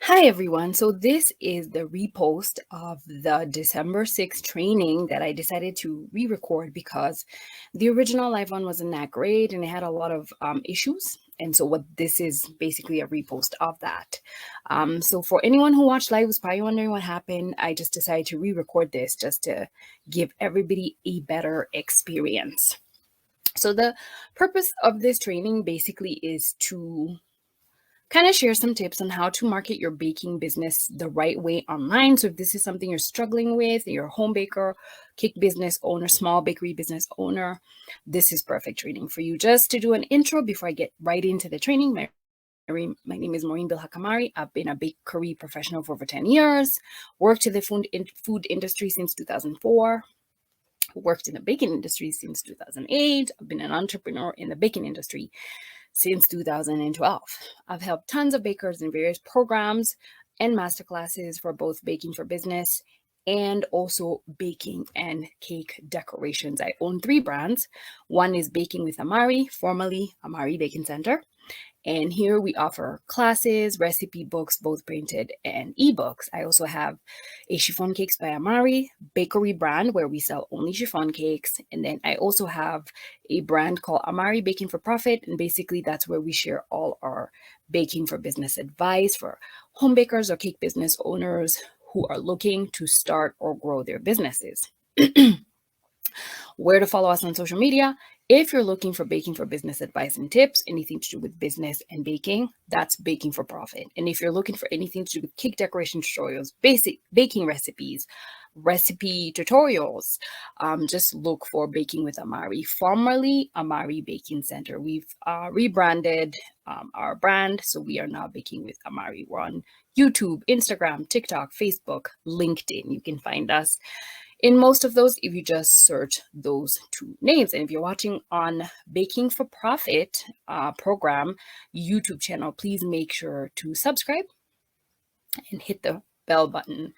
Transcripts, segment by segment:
Hi everyone. So this is the repost of the December 6th training that I decided to re-record because the original live one wasn't that great and it had a lot of issues. And so what this is basically a repost of that. So for anyone who watched live who's probably wondering what happened, I just decided to re-record this just to give everybody a better experience. So the purpose of this training basically is to kind of share some tips on how to market your baking business the right way online. So if this is something you're struggling with, you're a home baker, cake business owner, small bakery business owner, this is perfect training for you. Just to do an intro before I get right into the training, my name is Maureen Bilhakamari. I've been a bakery professional for over 10 years, worked in the food industry since 2004, worked in the baking industry since 2008. I've been an entrepreneur in the baking industry since 2012. I've helped tons of bakers in various programs and masterclasses for both baking for business and also baking and cake decorations. I own 3 brands. One is Baking with Amari, formerly Amari Baking Center. And here we offer classes, recipe books, both printed and ebooks. I also have a Chiffon Cakes by Amari bakery brand where we sell only chiffon cakes. And then I also have a brand called Amari Baking for Profit. And basically that's where we share all our baking for business advice for home bakers or cake business owners who are looking to start or grow their businesses. Where to follow us on social media. If you're looking for baking for business advice and tips, anything to do with business and baking, that's Baking for Profit. And if you're looking for anything to do with cake decoration tutorials, basic baking recipes, recipe tutorials, just look for Baking with Amari, formerly Amari Baking Center. We've rebranded our brand, so we are now Baking with Amari. We're on YouTube, Instagram, TikTok, Facebook, LinkedIn. You can find us in most of those if you just search those 2 names. And if you're watching on Baking for Profit program YouTube channel, please make sure to subscribe and hit the bell button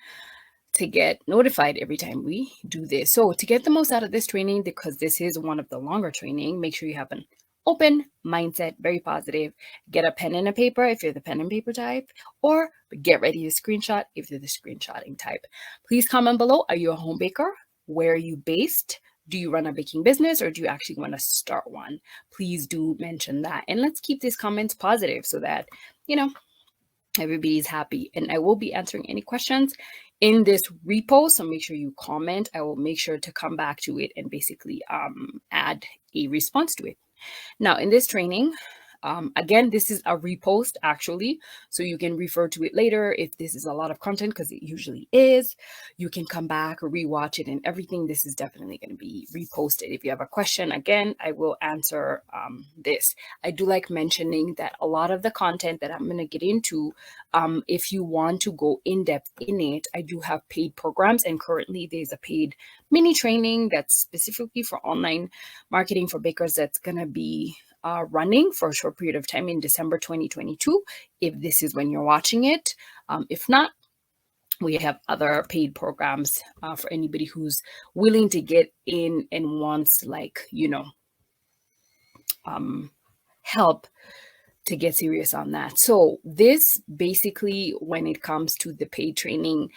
to get notified every time we do this. So to get the most out of this training, because this is one of the longer training, make sure you have an open mindset, very positive. Get a pen and a paper if you're the pen and paper type, or get ready to screenshot if you're the screenshotting type. Please comment below. Are you a home baker? Where are you based? Do you run a baking business or do you actually want to start one? Please do mention that. And let's keep these comments positive so that, everybody's happy. And I will be answering any questions in this repost. So make sure you comment. I will make sure to come back to it and basically add a response to it. Now, in this training, again, this is a repost actually, so you can refer to it later if this is a lot of content, because it usually is. You can come back or rewatch it and everything. This is definitely going to be reposted. If you have a question, again, I will answer this. I do like mentioning that a lot of the content that I'm going to get into, if you want to go in depth in it, I do have paid programs, and currently there's a paid mini training that's specifically for online marketing for bakers that's going to be running for a short period of time in December 2022, if this is when you're watching it. If not, we have other paid programs for anybody who's willing to get in and wants, help to get serious on that. So this basically, when it comes to the paid training,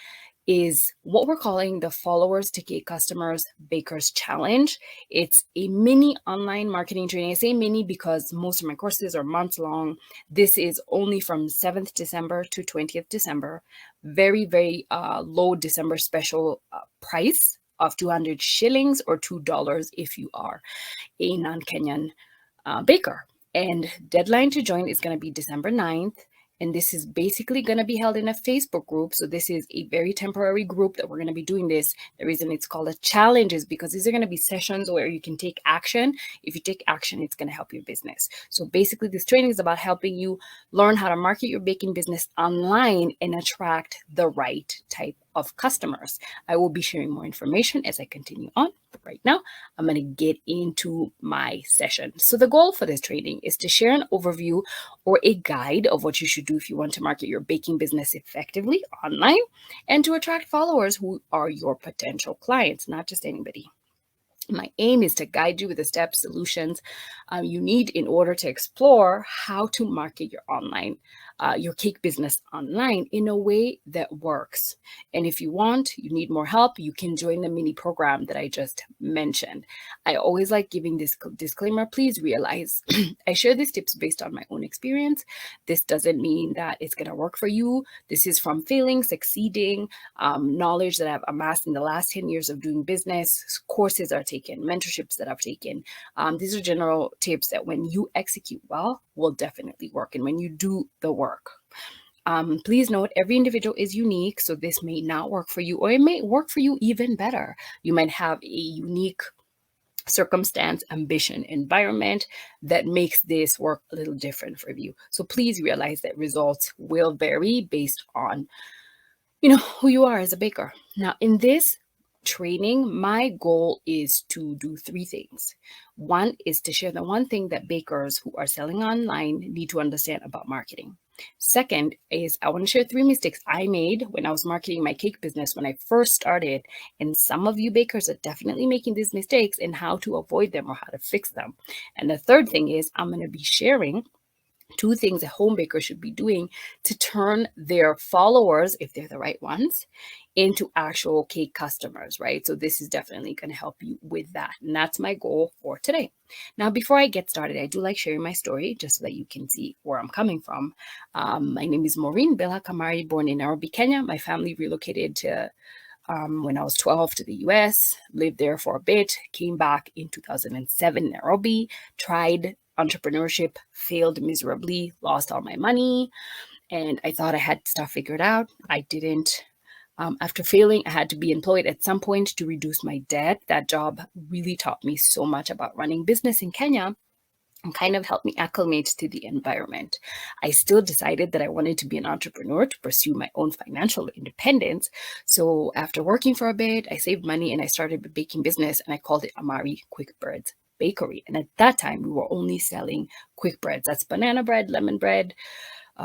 is what we're calling the Followers to Cake Customers Bakers Challenge. It's a mini online marketing training. I say mini because most of my courses are months long. This is only from 7th December to 20th December. Very, very low December special price of 200 shillings or $2 if you are a non-Kenyan baker. And deadline to join is going to be December 9th. And this is basically going to be held in a Facebook group. So this is a very temporary group that we're going to be doing this. The reason it's called a challenge is because these are going to be sessions where you can take action. If you take action, it's going to help your business. So basically this training is about helping you learn how to market your baking business online and attract the right type of customers. I will be sharing more information as I continue on. But right now, I'm going to get into my session. So the goal for this training is to share an overview or a guide of what you should do if you want to market your baking business effectively online and to attract followers who are your potential clients, not just anybody. My aim is to guide you with the steps, solutions you need in order to explore how to market your online your cake business online in a way that works. And if you want, you need more help, you can join the mini program that I just mentioned. I always like giving this disclaimer. Please realize I share these tips based on my own experience. This doesn't mean that it's going to work for you. This is from failing, succeeding, knowledge that I've amassed in the last 10 years of doing business, courses I've taken, mentorships that I've taken. These are general tips that when you execute well, will definitely work. And when you do the work, please note every individual is unique. So this may not work for you, or it may work for you even better. You might have a unique circumstance, ambition, environment that makes this work a little different for you. So please realize that results will vary based on, who you are as a baker. Now, in this training, my goal is to do three things. One is to share the one thing that bakers who are selling online need to understand about marketing. Second is I want to share three mistakes I made when I was marketing my cake business when I first started. And some of you bakers are definitely making these mistakes and how to avoid them or how to fix them. And the third thing is I'm going to be sharing two things a home baker should be doing to turn their followers, if they're the right ones, into actual cake customers, right? So this is definitely going to help you with that. And that's my goal for today. Now, before I get started, I do like sharing my story just so that you can see where I'm coming from. My name is Maureen Bella Kamari, born in Nairobi, Kenya. My family relocated to when I was 12 to the US, lived there for a bit, came back in 2007 in Nairobi, tried entrepreneurship, failed miserably, lost all my money, and I thought I had stuff figured out. I didn't. After failing, I had to be employed at some point to reduce my debt. That job really taught me so much about running business in Kenya and kind of helped me acclimate to the environment. I still decided that I wanted to be an entrepreneur to pursue my own financial independence. So after working for a bit, I saved money and I started a baking business, and I called it Amari Quick Breads Bakery. And at that time, we were only selling quick breads. That's banana bread, lemon bread,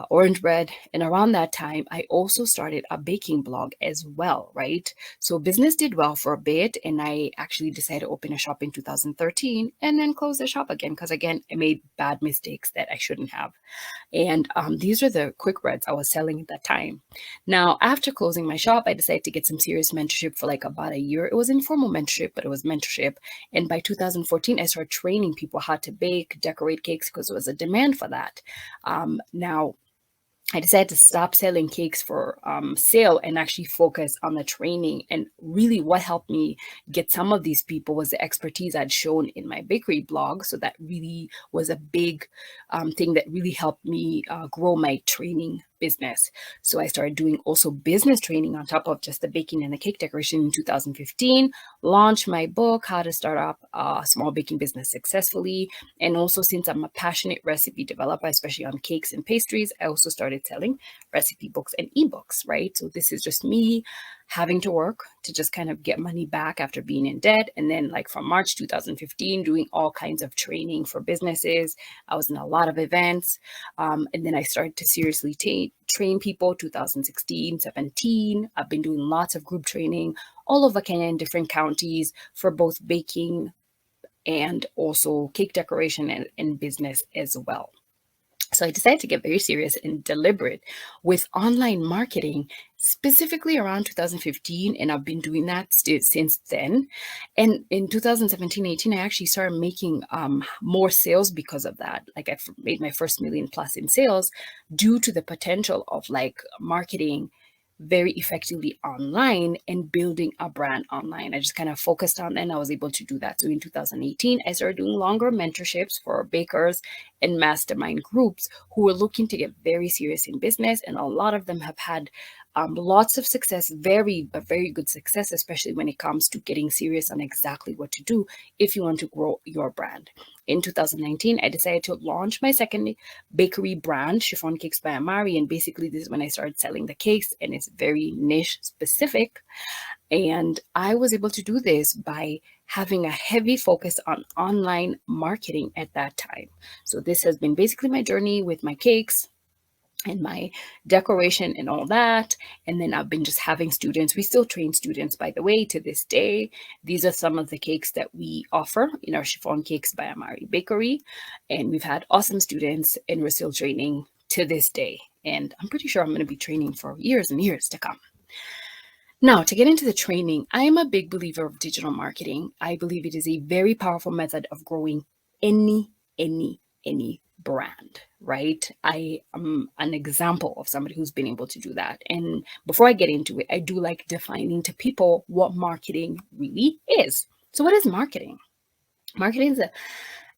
orange bread. And around that time, I also started a baking blog as well, right? So business did well for a bit, and I actually decided to open a shop in 2013 and then close the shop again because, again, I made bad mistakes that I shouldn't have. And these are the quick breads I was selling at that time. Now, after closing my shop, I decided to get some serious mentorship for like about a year. It was informal mentorship, but it was mentorship. And by 2014, I started training people how to bake, decorate cakes because there was a demand for that. Now, I decided to stop selling cakes for sale and actually focus on the training. And really what helped me get some of these people was the expertise I'd shown in my bakery blog. So that really was a big thing that really helped me grow my training business. So I started doing also business training on top of just the baking and the cake decoration in 2015, launched my book, How to Start Up a Small Baking Business Successfully. And also, since I'm a passionate recipe developer, especially on cakes and pastries, I also started selling recipe books and ebooks, right? So this is just me having to work to just kind of get money back after being in debt. And then like from March 2015, doing all kinds of training for businesses. I was in a lot of events. And then I started to seriously train people 2016, 17. I've been doing lots of group training all over Kenya in different counties for both baking and also cake decoration and business as well. So I decided to get very serious and deliberate with online marketing, specifically around 2015. And I've been doing that since then. And in 2017, 18, I actually started making more sales because of that. Like I made my first million plus in sales due to the potential of like marketing very effectively online and building a brand online. I just kind of focused on, and I was able to do that. So in 2018, I started doing longer mentorships for bakers and mastermind groups who were looking to get very serious in business. And a lot of them have had lots of success, very good success, especially when it comes to getting serious on exactly what to do if you want to grow your brand. In 2019, I decided to launch my second bakery brand, Chiffon Cakes by Amari. And basically, this is when I started selling the cakes, and it's very niche specific. And I was able to do this by having a heavy focus on online marketing at that time. So this has been basically my journey with my cakes and my decoration and all that. And then I've been just having students. We still train students, by the way, to this day. These are some of the cakes that we offer in our Chiffon Cakes by Amari Bakery. And we've had awesome students, and we're still training to this day. And I'm pretty sure I'm going to be training for years and years to come. Now, to get into the training, I am a big believer of digital marketing. I believe it is a very powerful method of growing any brand, right? I am an example of somebody who's been able to do that. And before I get into it, I do like defining to people what marketing really is. So what is marketing? Marketing is the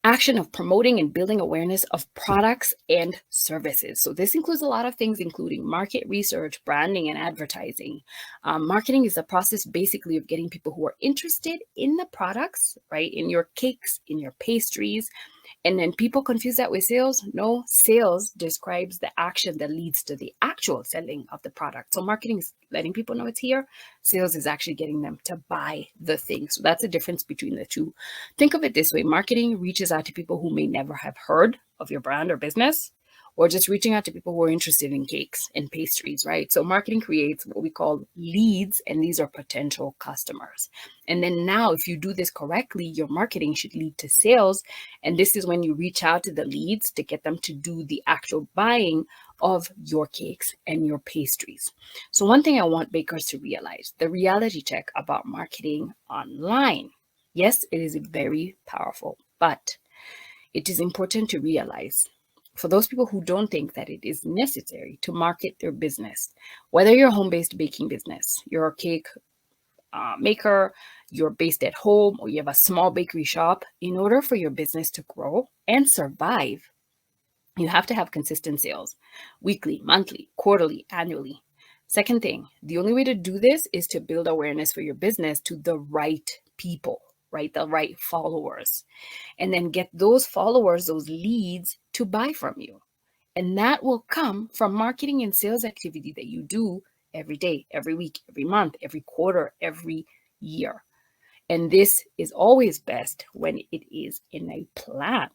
action of promoting and building awareness of products and services. So this includes a lot of things, including market research, branding, and advertising. Marketing is the process basically of getting people who are interested in the products, right? In your cakes, in your pastries. And then people confuse that with sales. No, sales describes the action that leads to the actual selling of the product. So marketing is letting people know it's here. Sales is actually getting them to buy the thing. So that's the difference between the two. Think of it this way. Marketing reaches out to people who may never have heard of your brand or business, or just reaching out to people who are interested in cakes and pastries, right? So marketing creates what we call leads, and these are potential customers. And then now, if you do this correctly, your marketing should lead to sales. And this is when you reach out to the leads to get them to do the actual buying of your cakes and your pastries. So one thing I want bakers to realize, the reality check about marketing online. Yes, it is very powerful, but it is important to realize for those people who don't think that it is necessary to market their business, whether you're a home-based baking business, you're a cake maker, you're based at home, or you have a small bakery shop, in order for your business to grow and survive, you have to have consistent sales, weekly, monthly, quarterly, annually. Second thing, the only way to do this is to build awareness for your business to the right people, right? The right followers. And then get those followers, those leads to buy from you. And that will come from marketing and sales activity that you do every day, every week, every month, every quarter, every year. And this is always best when it is in a plan.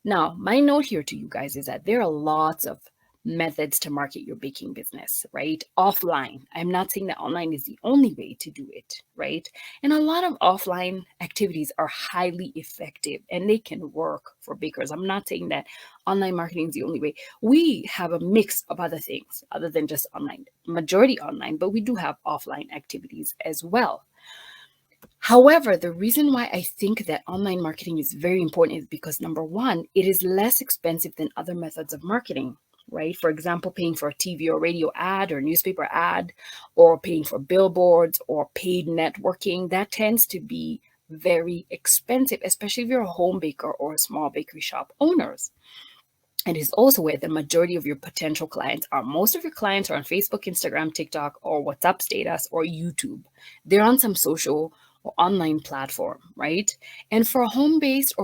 Now, my note here to you guys is that there are lots of methods to market your baking business, right? Offline. I'm not saying that online is the only way to do it, right? And a lot of offline activities are highly effective and they can work for bakers. I'm not saying that online marketing is the only way. We have a mix of other things other than just online, majority online, but we do have offline activities as well. However, the reason why I think that online marketing is very important is because number one, it is less expensive than other methods of marketing, right? For example, paying for a TV or radio ad or newspaper ad, or paying for billboards or paid networking, that tends to be very expensive, especially if you're a home baker or a small bakery shop owners. It is also where the majority of your potential clients are. Most of your clients are on Facebook, Instagram, TikTok, or WhatsApp status or YouTube. They're on some social or online platform, right? And for a home-based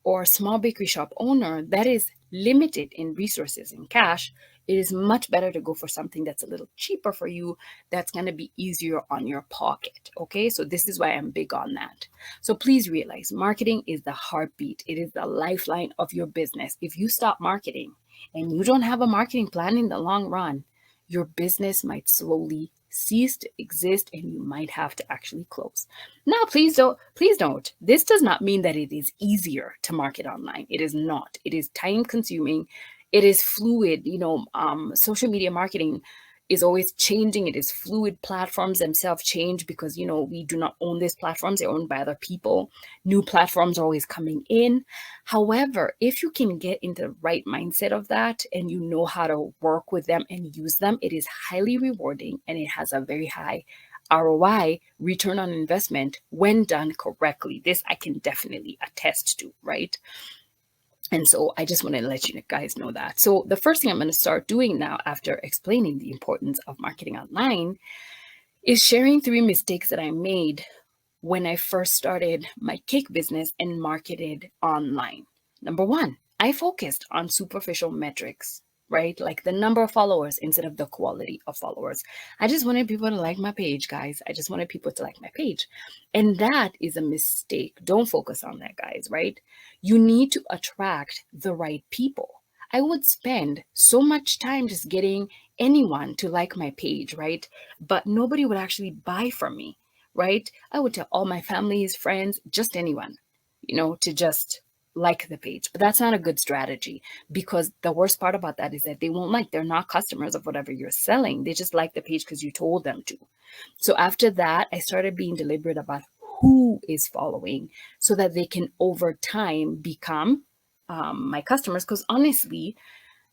or small bakery shop owner that is limited in resources and cash, it is much better to go for something that's a little cheaper for you, that's going to be easier on your pocket. Okay, so this is why I'm big on that. So please realize marketing is the heartbeat, it is the lifeline of your business. If you stop marketing and you don't have a marketing plan in the long run, your business might slowly cease to exist and you might have to actually close. Now, please note, this does not mean that it is easier to market online. It is not. It is time consuming. It is fluid. Social media marketing is always changing. It is fluid. Platforms themselves change because, we do not own these platforms. They're owned by other people. New platforms are always coming in. However, if you can get in the right mindset of that and you know how to work with them and use them, it is highly rewarding and it has a very high ROI, return on investment, when done correctly. This I can definitely attest to, right? And so I just want to let you guys know that. So the first thing I'm going to start doing now after explaining the importance of marketing online is sharing 3 mistakes that I made when I first started my cake business and marketed online. Number 1, I focused on superficial metrics, right? Like the number of followers instead of the quality of followers. I just wanted people to like my page, guys. I just wanted people to like my page. And that is a mistake. Don't focus on that, guys, right? You need to attract the right people. I would spend so much time just getting anyone to like my page, right? But nobody would actually buy from me, right? I would tell all my families, friends, just anyone, to just like the page. But that's not a good strategy, because the worst part about that is that they won't like, they're not customers of whatever you're selling. They just like the page because you told them to. So after that, I started being deliberate about who is following, so that they can over time become my customers. Because honestly,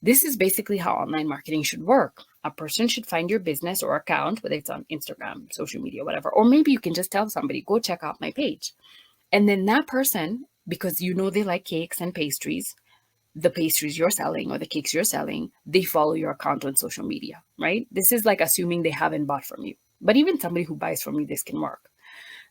this is basically how online marketing should work. A person should find your business or account, whether it's on Instagram, social media, whatever. Or maybe you can just tell somebody, go check out my page. And then that person, because you know they like cakes and pastries, the pastries you're selling or the cakes you're selling, they follow your account on social media, right? This is like assuming they haven't bought from you. But even somebody who buys from you, this can work.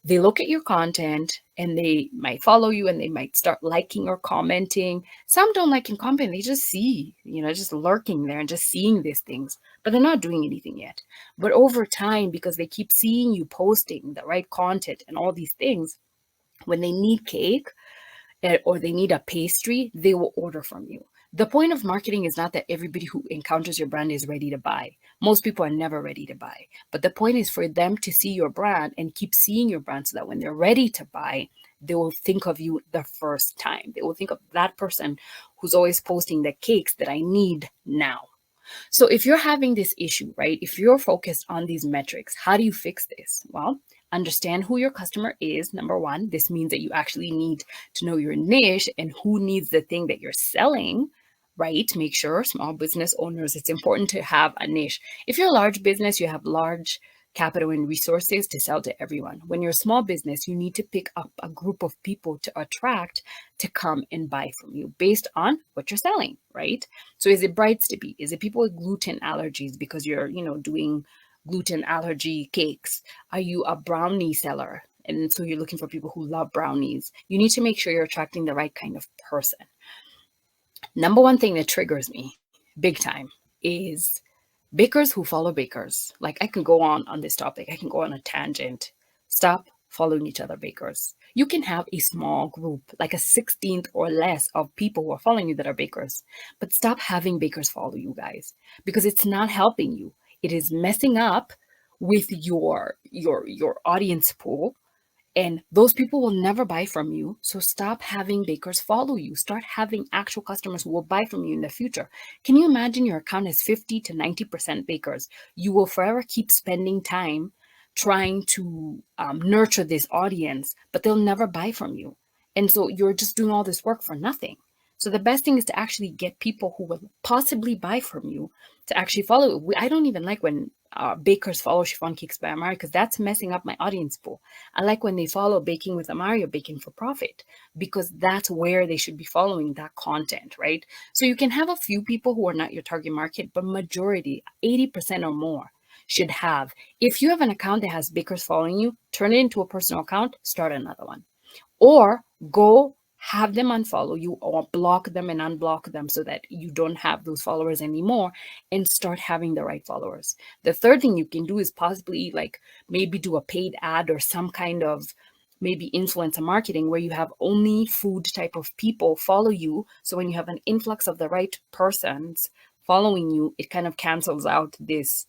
They look at your content and they might follow you, and they might start liking or commenting. Some don't like and comment, they just see, just lurking there and just seeing these things, but they're not doing anything yet. But over time, because they keep seeing you posting the right content and all these things, when they need cake or they need a pastry, they will order from you. The point of marketing is not that everybody who encounters your brand is ready to buy. Most people are never ready to buy. But the point is for them to see your brand and keep seeing your brand, so that when they're ready to buy, they will think of you the first time. They will think of that person who's always posting the cakes that I need now. So if you're having this issue, right, if you're focused on these metrics, how do you fix this? Well, understand who your customer is. Number one, this means that you actually need to know your niche and who needs the thing that you're selling, right? Make sure, small business owners, it's important to have a niche. If you're a large business, you have large capital and resources to sell to everyone. When you're a small business, you need to pick up a group of people to attract to come and buy from you based on what you're selling, right? So is it brides to be? Is it people with gluten allergies because you're, doing gluten allergy cakes? Are you a brownie seller? And so you're looking for people who love brownies. You need to make sure you're attracting the right kind of person. Number one thing that triggers me big time is bakers who follow bakers. Like, I can go on this topic. I can go on a tangent. Stop following each other, bakers. You can have a small group, like a 16th or less of people who are following you that are bakers. But stop having bakers follow you guys, because it's not helping you. It is messing up with your audience pool, and those people will never buy from you. So stop having bakers follow you. Start having actual customers who will buy from you in the future. Can you imagine your account has 50 to 90% bakers? You will forever keep spending time trying to nurture this audience, but they'll never buy from you. And so you're just doing all this work for nothing. So the best thing is to actually get people who will possibly buy from you to actually follow. I don't even like when bakers follow Chiffon Cakes by Amari, because that's messing up my audience pool. I like when they follow Baking with Amari or Baking for Profit, because that's where they should be following that content, right? So you can have a few people who are not your target market, but majority, 80% or more, should have. If you have an account that has bakers following you, turn it into a personal account, start another one. Or go have them unfollow you, or block them and unblock them so that you don't have those followers anymore, and start having the right followers. The third thing you can do is possibly like maybe do a paid ad or some kind of maybe influencer marketing where you have only food type of people follow you. So when you have an influx of the right persons following you, it kind of cancels out this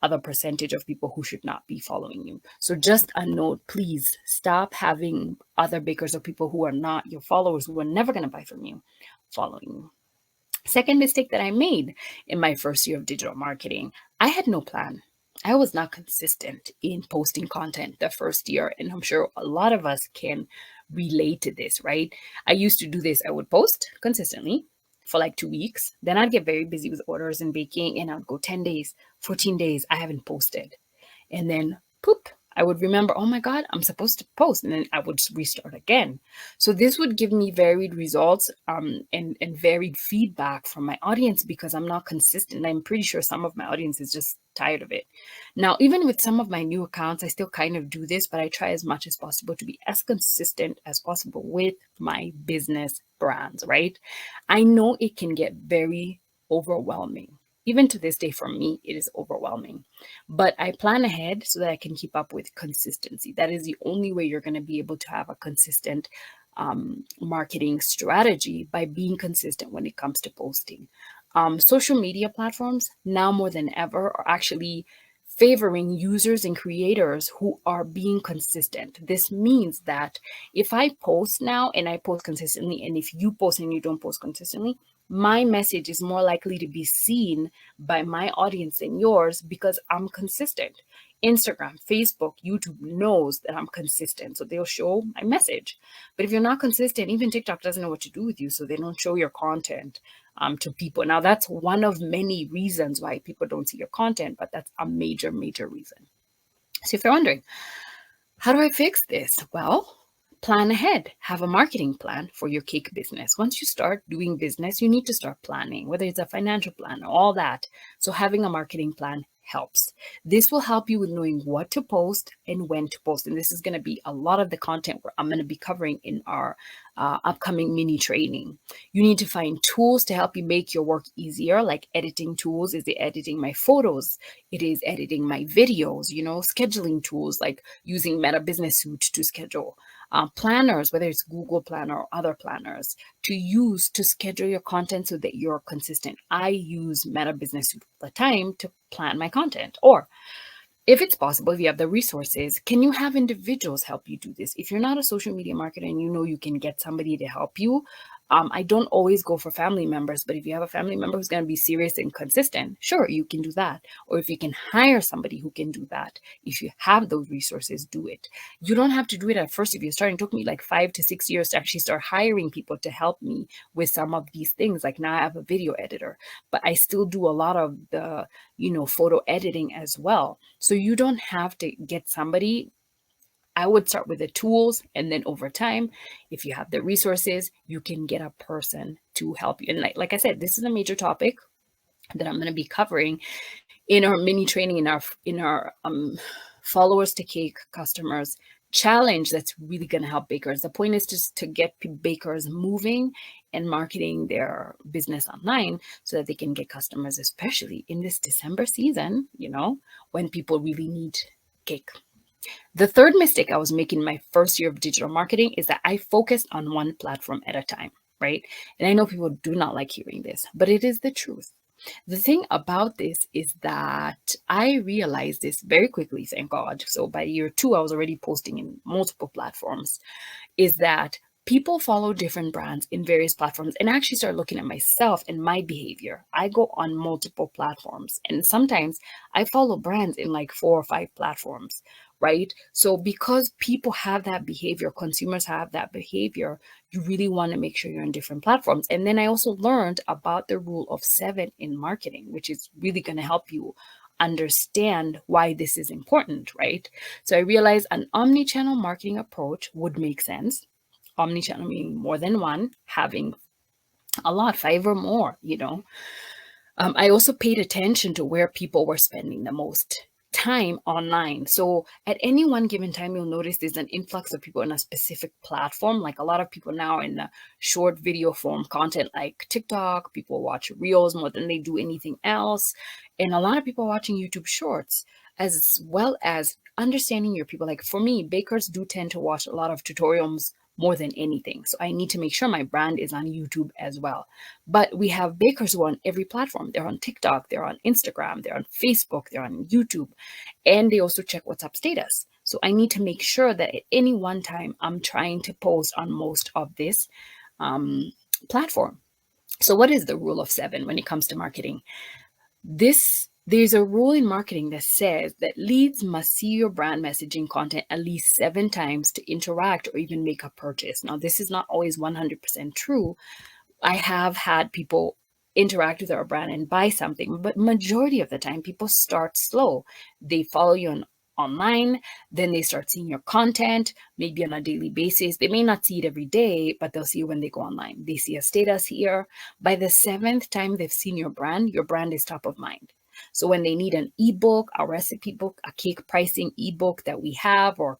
other percentage of people who should not be following you. So just a note, please stop having other bakers or people who are not your followers, who are never going to buy from you, following you. Second mistake that I made in my first year of digital marketing, I had no plan. I was not consistent in posting content the first year. And I'm sure a lot of us can relate to this, right? I used to do this. I would post consistently for like 2 weeks. Then I'd get very busy with orders and baking, and I'd go 10 days, 14 days, I haven't posted. And then poop, I would remember, oh my God, I'm supposed to post. And then I would restart again. So this would give me varied results and varied feedback from my audience, because I'm not consistent. I'm pretty sure some of my audience is just tired of it. Now, even with some of my new accounts, I still kind of do this, but I try as much as possible to be as consistent as possible with my business brands, right? I know it can get very overwhelming. Even to this day, for me, it is overwhelming. But I plan ahead so that I can keep up with consistency. That is the only way you're going to be able to have a consistent marketing strategy, by being consistent when it comes to posting. Social media platforms now more than ever are actually favoring users and creators who are being consistent. This means that if I post now and I post consistently, and if you post and you don't post consistently, my message is more likely to be seen by my audience than yours because I'm consistent. Instagram, Facebook, YouTube knows that I'm consistent, so they'll show my message. But if you're not consistent, even TikTok doesn't know what to do with you, so they don't show your content to people. Now, that's one of many reasons why people don't see your content, but that's a major, major reason. So if you're wondering, how do I fix this? Well, plan ahead. Have a marketing plan for your cake business. Once you start doing business, you need to start planning, whether it's a financial plan, all that. So having a marketing plan helps. This will help you with knowing what to post and when to post. And this is going to be a lot of the content where I'm going to be covering in our upcoming mini training. You need to find tools to help you make your work easier, like editing tools. Is it editing my photos? It is editing my videos, scheduling tools like using Meta Business Suite to schedule. Planners, whether it's Google Planner or other planners, to use to schedule your content so that you're consistent. I use Meta Business Suite all the time to plan my content. Or if it's possible, if you have the resources, can you have individuals help you do this? If you're not a social media marketer and you can get somebody to help you, I don't always go for family members, but if you have a family member who's going to be serious and consistent, sure, you can do that. Or if you can hire somebody who can do that, if you have those resources, do it. You don't have to do it at first. If you're starting, it took me like 5 to 6 years to actually start hiring people to help me with some of these things. Like now I have a video editor, but I still do a lot of the, photo editing as well. So you don't have to get somebody. I would start with the tools, and then over time, if you have the resources, you can get a person to help you. And like I said, this is a major topic that I'm going to be covering in our mini training, in our followers to cake customers challenge that's really going to help bakers. The point is just to get bakers moving and marketing their business online so that they can get customers, especially in this December season, when people really need cake. The third mistake I was making my first year of digital marketing is that I focused on one platform at a time, right? And I know people do not like hearing this, but it is the truth. The thing about this is that I realized this very quickly, thank God. So by year 2, I was already posting in multiple platforms, is that people follow different brands in various platforms, and I actually start looking at myself and my behavior. I go on multiple platforms, and sometimes I follow brands in like 4 or 5 platforms, right? So because people have that behavior, consumers have that behavior, you really want to make sure you're on different platforms. And then I also learned about the rule of 7 in marketing, which is really going to help you understand why this is important, right? So I realized an omni-channel marketing approach would make sense. Omni-channel meaning more than one, having a lot, 5 or more, I also paid attention to where people were spending the most time online. So at any one given time, you'll notice there's an influx of people in a specific platform. Like a lot of people now in the short video form content like TikTok, people watch Reels more than they do anything else. And a lot of people are watching YouTube Shorts, as well as understanding your people. Like for me, bakers do tend to watch a lot of tutorials more than anything. So I need to make sure my brand is on YouTube as well. But we have bakers who are on every platform. They're on TikTok, they're on Instagram, they're on Facebook, they're on YouTube, and they also check WhatsApp status. So I need to make sure that at any one time, I'm trying to post on most of this platform. So what is the rule of 7 when it comes to marketing? There's a rule in marketing that says that leads must see your brand messaging content at least 7 times to interact or even make a purchase. Now, this is not always 100% true. I have had people interact with our brand and buy something, but majority of the time, people start slow. They follow you online, then they start seeing your content, maybe on a daily basis. They may not see it every day, but they'll see it when they go online. They see a status here. By the 7th time they've seen your brand is top of mind. So when they need an ebook, a recipe book, a cake pricing ebook that we have, or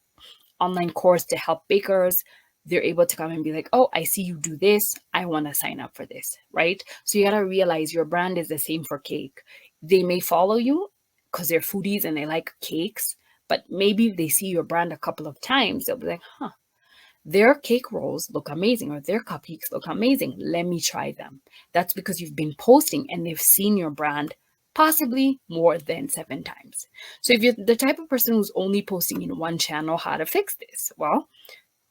online course to help bakers, they're able to come and be like, oh, I see you do this. I want to sign up for this, right? So you got to realize your brand is the same for cake. They may follow you because they're foodies and they like cakes, but maybe if they see your brand a couple of times, they'll be like, their cake rolls look amazing, or their cupcakes look amazing. Let me try them. That's because you've been posting and they've seen your brand possibly more than 7 times. So if you're the type of person who's only posting in one channel, how to fix this? Well,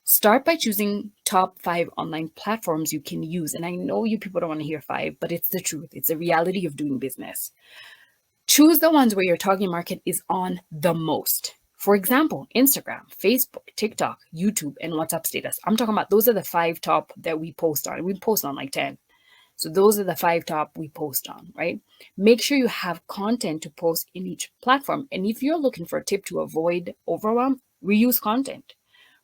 start by choosing top 5 online platforms you can use. And I know you people don't want to hear 5, but it's the truth. It's a reality of doing business. Choose the ones where your target market is on the most. For example, Instagram, Facebook, TikTok, YouTube, and WhatsApp status. I'm talking about those are the 5 top that we post on. We post on like 10. So those are the 5 top we post on, right? Make sure you have content to post in each platform. And if you're looking for a tip to avoid overwhelm, reuse content.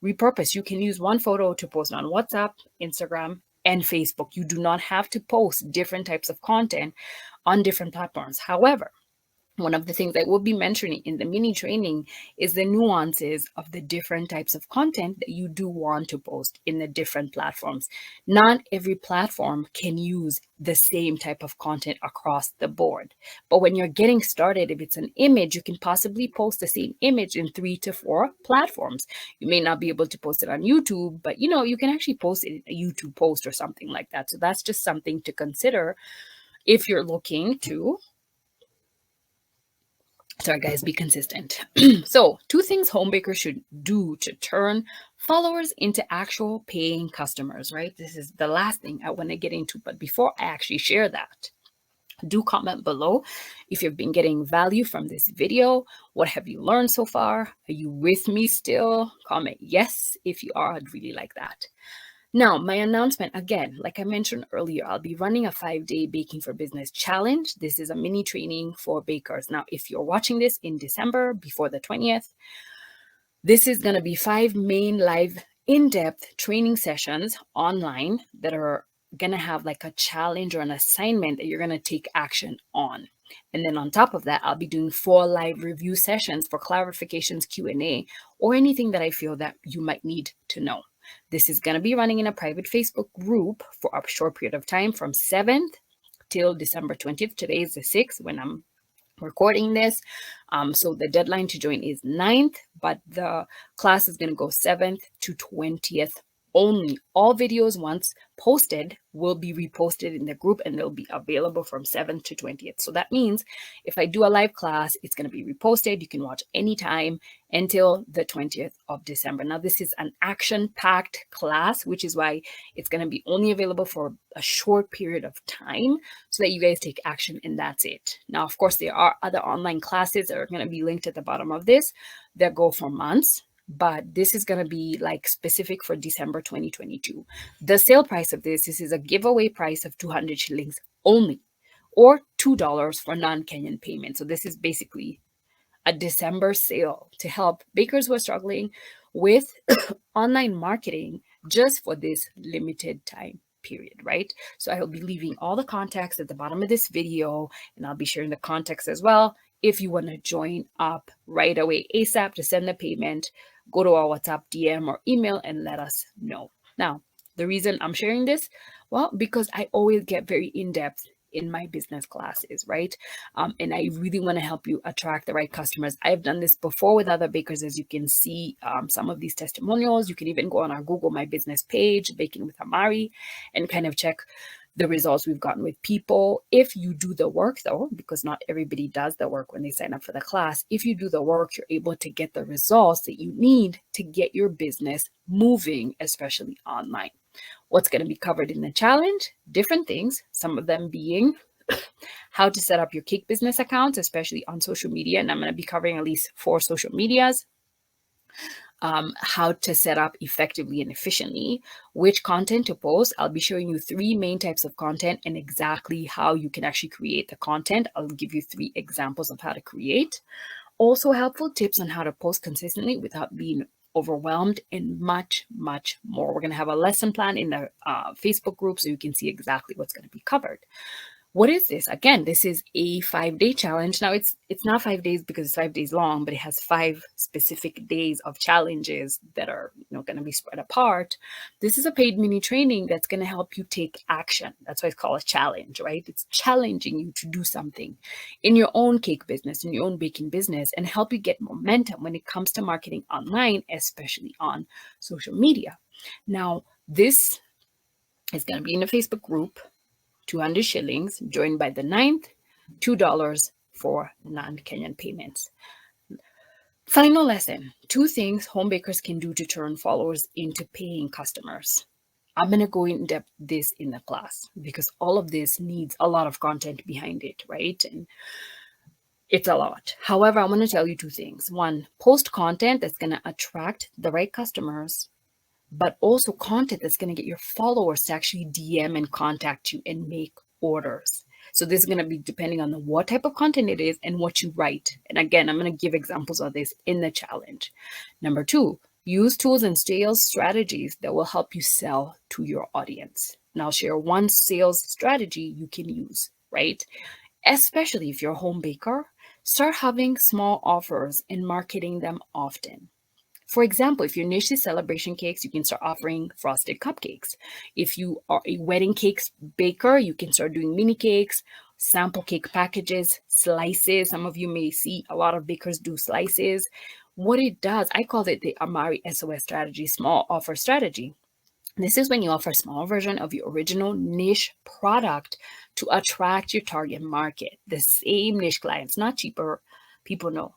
Repurpose. You can use one photo to post on WhatsApp, Instagram, and Facebook. You do not have to post different types of content on different platforms. However, one of the things I will be mentioning in the mini training is the nuances of the different types of content that you do want to post in the different platforms. Not every platform can use the same type of content across the board. But when you're getting started, if it's an image, you can possibly post the same image in 3 to 4 platforms. You may not be able to post it on YouTube, but you can actually post it in a YouTube post or something like that. So that's just something to consider if you're looking to sorry guys, be consistent. So 2 things home bakers should do to turn followers into actual paying customers, right? This is the last thing I want to get into, but before I actually share that, do comment below if you've been getting value from this video. What have you learned so far? Are you with me still? Comment yes if you are. I'd really like that. Now, my announcement again, like I mentioned earlier, I'll be running a 5-day Baking for Business challenge. This is a mini training for bakers. Now, if you're watching this in December before the 20th, this is going to be 5 main live in-depth training sessions online that are going to have like a challenge or an assignment that you're going to take action on. And then on top of that, I'll be doing 4 live review sessions for clarifications, Q&A, or anything that I feel that you might need to know. This is going to be running in a private Facebook group for a short period of time from 7th till December 20th. Today is the 6th when I'm recording this. So the deadline to join is 9th, but the class is going to go 7th to 20th only. All videos once posted will be reposted in the group and they'll be available from 7th to 20th. So that means if I do a live class, it's going to be reposted. You can watch anytime until the 20th of December. Now, this is an action-packed class, which is why it's going to be only available for a short period of time so that you guys take action and that's it. Now, of course, there are other online classes that are going to be linked at the bottom of this that go for months. But this is going to be like specific for December 2022. The sale price of this is a giveaway price of 200 shillings only, or $2 for non-Kenyan payment. So this is basically a December sale to help bakers who are struggling with online marketing just for this limited time period, right? So I'll be leaving all the context at the bottom of this video, and I'll be sharing the context as well. If you want to join up right away ASAP to send the payment, go to our WhatsApp DM or email and let us know. Now, the reason I'm sharing this, well, because I always get very in-depth in my business classes, right? And I really want to help you attract the right customers. I've done this before with other bakers, as you can see some of these testimonials. You can even go on our Google My Business page, Baking with Amari, and kind of check the results we've gotten with people. If you do the work though, because not everybody does the work when they sign up for the class, if you do the work, you're able to get the results that you need to get your business moving, especially online. What's going to be covered in the challenge? Different things, some of them being how to set up your cake business accounts, especially on social media. And I'm going to be covering at least 4 social medias. How to set up effectively and efficiently, which content to post. I'll be showing you 3 main types of content and exactly how you can actually create the content. I'll give you 3 examples of how to create. Also helpful tips on how to post consistently without being overwhelmed, and much, much more. We're going to have a lesson plan in the Facebook group so you can see exactly what's going to be covered. What is this? Again, this is a 5-day challenge. Now it's not 5 days because it's 5 days long, but it has 5 specific days of challenges that are going to be spread apart. This is a paid mini training that's going to help you take action. That's why it's called a challenge, right? It's challenging you to do something in your own cake business, in your own baking business, and help you get momentum when it comes to marketing online, especially on social media. Now, this is going to be in a Facebook group. 200 shillings, joined by the 9th, $2 for non-Kenyan payments. Final lesson, 2 things home bakers can do to turn followers into paying customers. I'm going to go in depth this in the class because all of this needs a lot of content behind it, right? And it's a lot. However, I'm going to tell you 2 things. One, post content that's going to attract the right customers, but also content that's going to get your followers to actually DM and contact you and make orders. So this is going to be depending on what type of content it is and what you write. And again, I'm going to give examples of this in the challenge. Number 2, use tools and sales strategies that will help you sell to your audience. And I'll share one sales strategy you can use, right? Especially if you're a home baker, start having small offers and marketing them often. For example, if your niche is celebration cakes, you can start offering frosted cupcakes. If you are a wedding cakes baker, you can start doing mini cakes, sample cake packages, slices. Some of you may see a lot of bakers do slices. What it does, I call it the Amari SOS strategy, small offer strategy. This is when you offer a small version of your original niche product to attract your target market, the same niche clients, not cheaper. People know.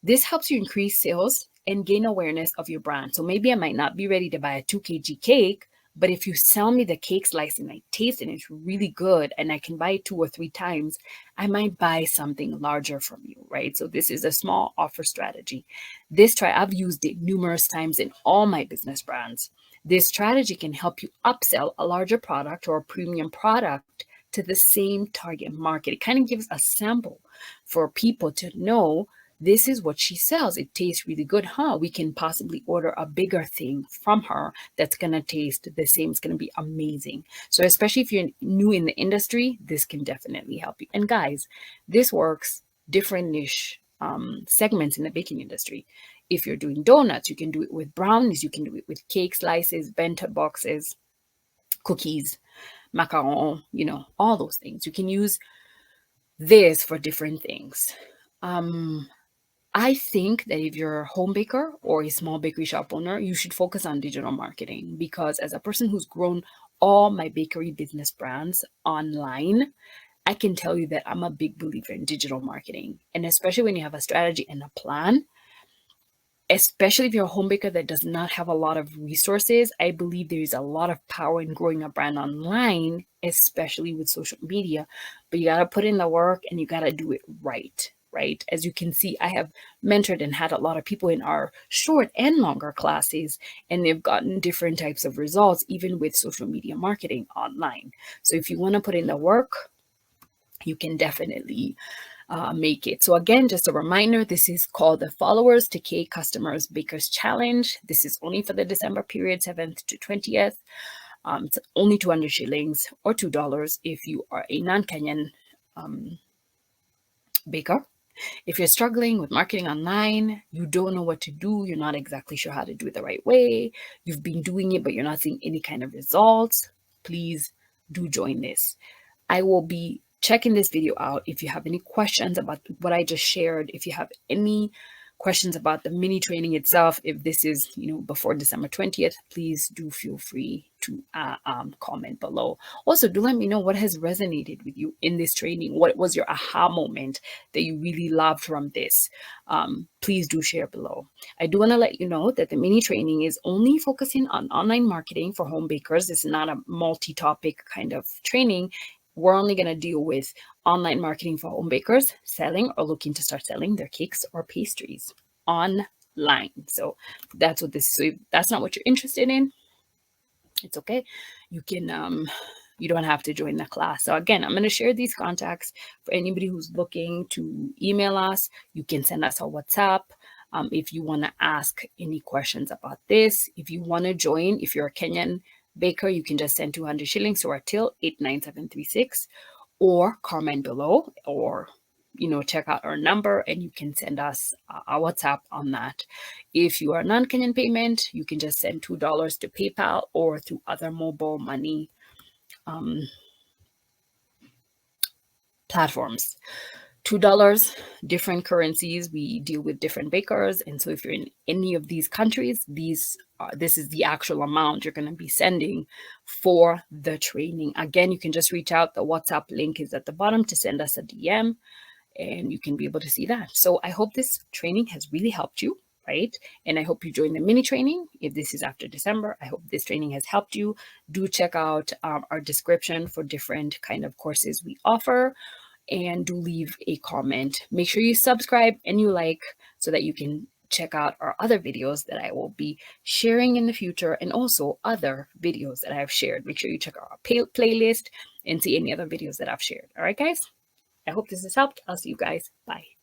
This helps you increase sales and gain awareness of your brand. So maybe I might not be ready to buy a 2 kg cake, but if you sell me the cake slice and I taste it and it's really good and I can buy it 2 or 3 times, I might buy something larger from you, right? So this is a small offer strategy. I've used it numerous times in all my business brands. This strategy can help you upsell a larger product or a premium product to the same target market. It kind of gives a sample for people to know this is what she sells. It tastes really good, huh? We can possibly order a bigger thing from her that's going to taste the same. It's going to be amazing. So especially if you're new in the industry, this can definitely help you. And guys, this works different niche segments in the baking industry. If you're doing donuts, you can do it with brownies. You can do it with cake slices, bento boxes, cookies, macaron, all those things. You can use this for different things. I think that if you're a home baker or a small bakery shop owner, you should focus on digital marketing because as a person who's grown all my bakery business brands online, I can tell you that I'm a big believer in digital marketing. And especially when you have a strategy and a plan, especially if you're a home baker that does not have a lot of resources, I believe there is a lot of power in growing a brand online, especially with social media. But you got to put in the work and you got to do it right. Right? As you can see, I have mentored and had a lot of people in our short and longer classes, and they've gotten different types of results, even with social media marketing online. So if you want to put in the work, you can definitely make it. So again, just a reminder, this is called the Followers to K Customers Bakers Challenge. This is only for the December period, 7th to 20th. It's only 200 shillings or $2 if you are a non-Kenyan baker. If you're struggling with marketing online, you don't know what to do, you're not exactly sure how to do it the right way, you've been doing it, but you're not seeing any kind of results, please do join this. I will be checking this video out. If you have any questions about what I just shared, if you have any questions about the mini training itself, if this is before December 20th, please do feel free to comment below. Also, do let me know what has resonated with you in this training. What was your aha moment that you really loved from this? Please do share below. I do want to let you know that the mini training is only focusing on online marketing for home bakers. It's not a multi-topic kind of training. We're only going to deal with online marketing for home bakers selling or looking to start selling their cakes or pastries online. So that's what this is. So if that's not what you're interested in, it's okay. You can, you don't have to join the class. So again, I'm going to share these contacts for anybody who's looking to email us. You can send us a WhatsApp. If you want to ask any questions about this, if you want to join, if you're a Kenyan baker, you can just send 200 shillings to our till 89736 or comment below, or check out our number and you can send us a WhatsApp on that. If you are non-Kenyan payment, you can just send $2 to PayPal or through other mobile money platforms. $2, different currencies. We deal with different bakers. And so if you're in any of these countries, this is the actual amount you're going to be sending for the training. Again, you can just reach out. The WhatsApp link is at the bottom to send us a DM, and you can be able to see that. So I hope this training has really helped you, right? And I hope you join the mini training. If this is after December, I hope this training has helped you. Do check out our description for different kind of courses we offer, and do leave a comment. Make sure you subscribe and you like so that you can check out our other videos that I will be sharing in the future, and also other videos that I have shared. Make sure you check out our playlist and see any other videos that I've shared. All right, guys? I hope this has helped. I'll see you guys. Bye.